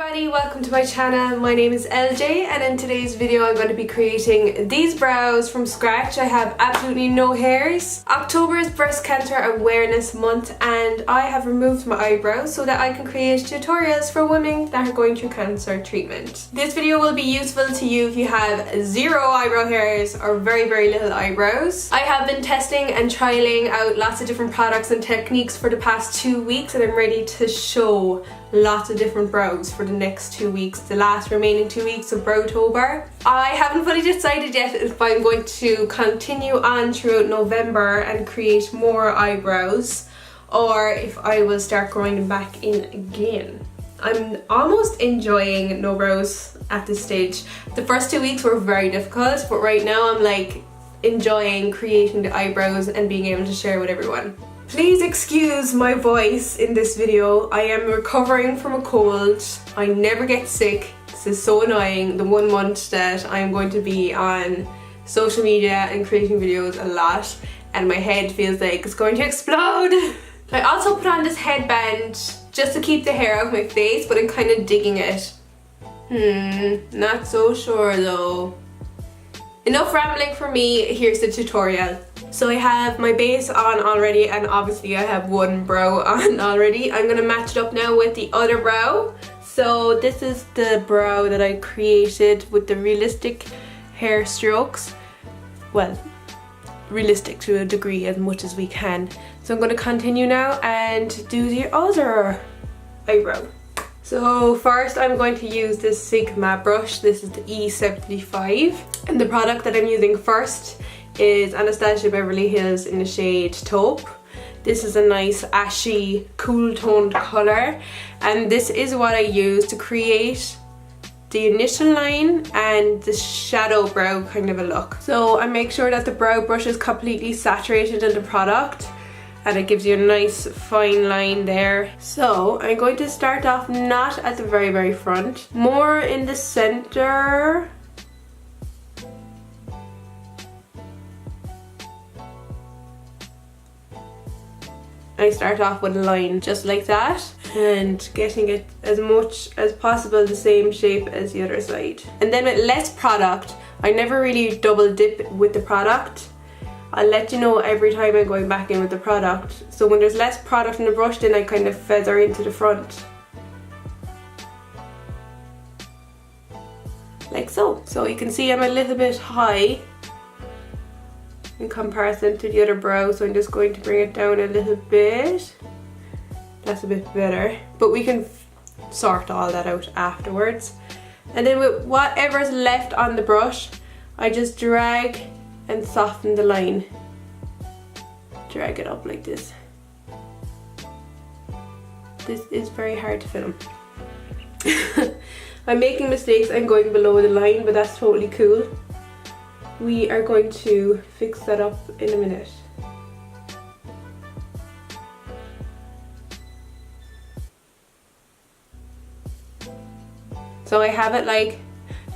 Everybody, welcome to my channel. My name is LJ and in today's video I'm going to be creating these brows from scratch. I have absolutely no hairs. October is Breast Cancer Awareness Month and I have removed my eyebrows so that I can create tutorials for women that are going through cancer treatment. This video will be useful to you if you have zero eyebrow hairs or very little eyebrows. I have been testing and trialing out lots of different products and techniques for the past 2 weeks and I'm ready to show lots of different brows for the next 2 weeks, the last remaining 2 weeks of BROWTOBER. I haven't fully decided yet if I'm going to continue on throughout November and create more eyebrows or if I will start growing them back in again. I'm almost enjoying no brows at this stage. The first 2 weeks were very difficult, but right now I'm like enjoying creating the eyebrows and being able to share with everyone. Please excuse my voice in this video. I am recovering from a cold. I never get sick. This is so annoying. The 1 month that I am going to be on social media and creating videos a lot and my head feels like it's going to explode. I also put on this headband just to keep the hair out of my face, but I'm kind of digging it. Not so sure though. Enough rambling for me, here's the tutorial. So I have my base on already and obviously I have one brow on already. I'm gonna match it up now with the other brow. So this is the brow that I created with the realistic hair strokes. Well, realistic to a degree, as much as we can. So I'm gonna continue now and do the other eyebrow. So first I'm going to use this Sigma brush. This is the E75 and the product that I'm using first is Anastasia Beverly Hills in the shade Taupe. This is a nice ashy cool toned colour and this is what I use to create the initial line and the shadow brow kind of a look. So I make sure that the brow brush is completely saturated in the product and it gives you a nice fine line there. So I'm going to start off not at the very front, more in the center. I start off with a line just like that and getting it as much as possible the same shape as the other side. And then with less product, I never really double dip with the product. I'll let you know every time I'm going back in with the product. So when there's less product in the brush, then I kind of feather into the front. Like so. So you can see I'm a little bit high in comparison to the other brow, so I'm just going to bring it down a little bit. That's a bit better, but we can sort all that out afterwards. And then with whatever's left on the brush, I just drag and soften the line. Drag it up like this. This is very hard to film. I'm making mistakes, I'm going below the line, but that's totally cool. We are going to fix that up in a minute. So I have it like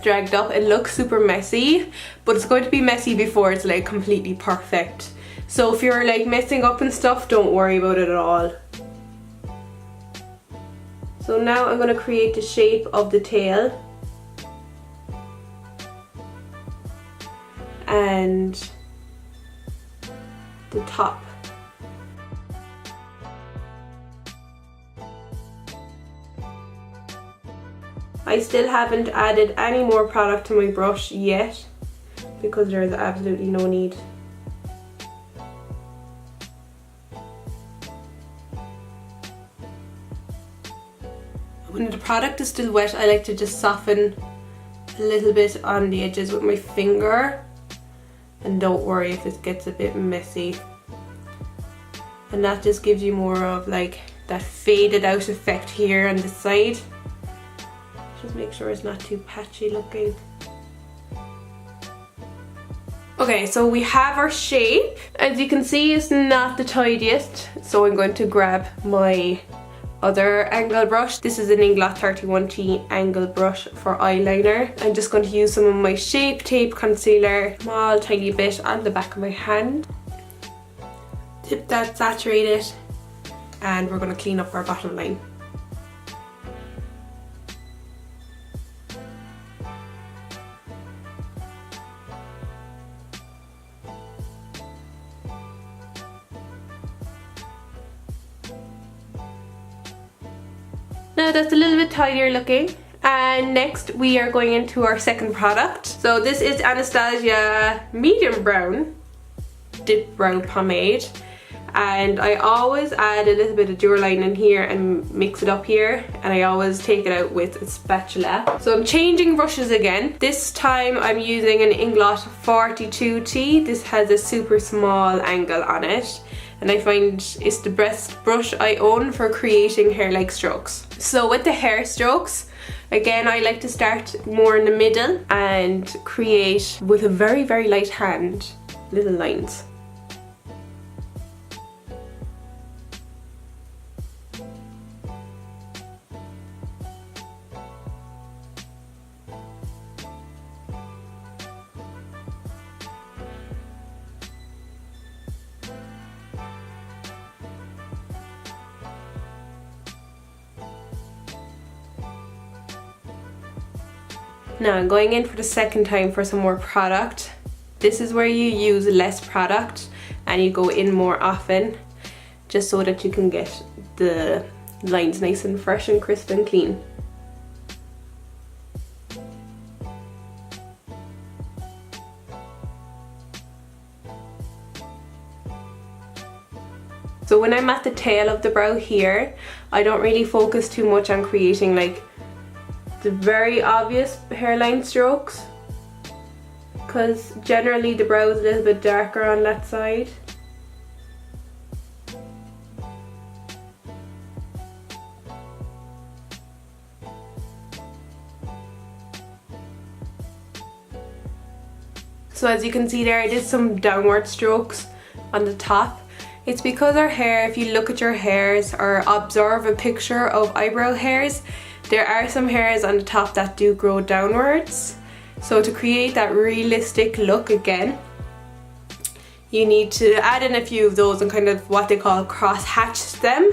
dragged up. It looks super messy, but it's going to be messy before it's like completely perfect. So if you're like messing up and stuff, don't worry about it at all. So now I'm going to create the shape of the tail and the top. I still haven't added any more product to my brush yet because there is absolutely no need. When the product is still wet, I like to just soften a little bit on the edges with my finger. And don't worry if it gets a bit messy. And that just gives you more of like that faded out effect here on the side. Just make sure it's not too patchy looking. Okay, so we have our shape. As you can see, it's not the tidiest. So I'm going to grab my other angle brush. This is an Inglot 31T angle brush for eyeliner. I'm just going to use some of my Shape Tape concealer, small tiny bit on the back of my hand. Dip that, saturate it, and we're going to clean up our bottom line. Now that's a little bit tidier looking. And next we are going into our second product. So this is Anastasia Medium Brown Dipbrow Pomade. And I always add a little bit of Durline in here and mix it up here, and I always take it out with a spatula. So I'm changing brushes again. This time I'm using an Inglot 42T. This has a super small angle on it, and I find it's the best brush I own for creating hair-like strokes. So with the hair strokes, again, I like to start more in the middle and create with a very, very light hand little lines. Now I'm going in for the second time for some more product. This is where you use less product and you go in more often, just so that you can get the lines nice and fresh and crisp and clean. So when I'm at the tail of the brow here, I don't really focus too much on creating like the very obvious hairline strokes, because generally the brow is a little bit darker on that side. So as you can see there, I did some downward strokes on the top. It's because our hair, if you look at your hairs or observe a picture of eyebrow hairs, there are some hairs on the top that do grow downwards. So to create that realistic look again, you need to add in a few of those and kind of what they call cross hatch them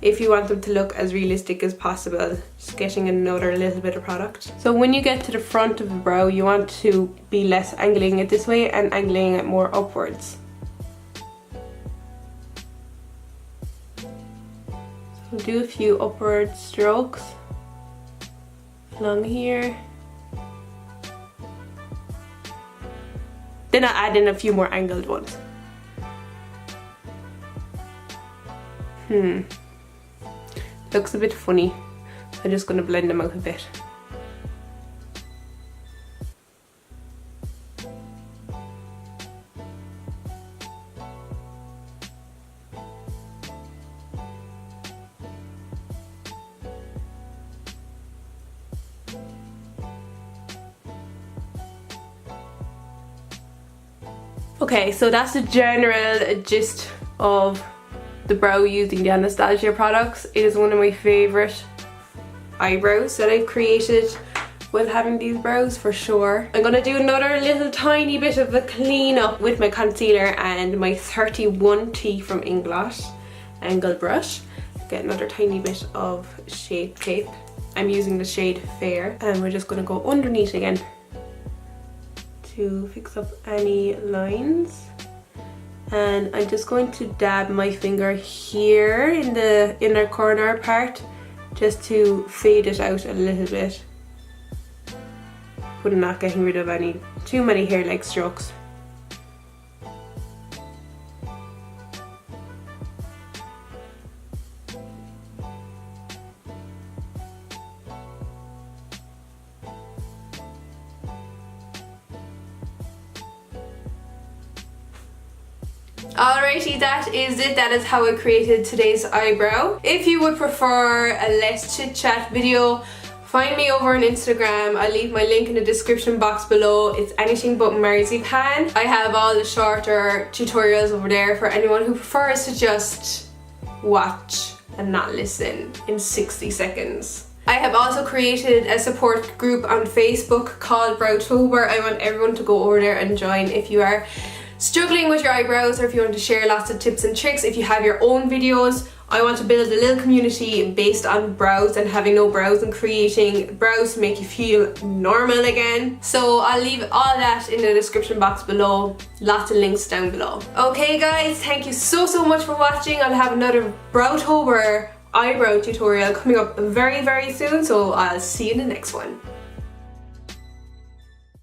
if you want them to look as realistic as possible. Just getting another little bit of product. So when you get to the front of the brow, you want to be less angling it this way and angling it more upwards. So do a few upward strokes along here. Then I'll add in a few more angled ones. Looks a bit funny. I'm just going to blend them out a bit. Okay, so that's the general gist of the brow using the Anastasia products. It is one of my favourite eyebrows that I've created with having these brows for sure. I'm going to do another little tiny bit of a clean up with my concealer and my 31T from Inglot angled brush. Get another tiny bit of Shape Tape. I'm using the shade Fair, and we're just going to go underneath again to fix up any lines. And I'm just going to dab my finger here in the inner corner part just to fade it out a little bit, but not getting rid of any too many hair-like strokes. Alrighty, that is it. That is how I created today's eyebrow. If you would prefer a less chit chat video, find me over on Instagram. I'll leave my link in the description box below. It's anything but MARZIPAN. I have all the shorter tutorials over there for anyone who prefers to just watch and not listen in 60 seconds. I have also created a support group on Facebook called BROWTOBER. I want everyone to go over there and join if you are struggling with your eyebrows, or if you want to share lots of tips and tricks. If you have your own videos, I want to build a little community based on brows and having no brows and creating brows to make you feel normal again. So I'll leave all that in the description box below. Lots of links down below. Okay guys, thank you so much for watching. I'll have another BROWTOBER eyebrow tutorial coming up very soon, so I'll see you in the next one.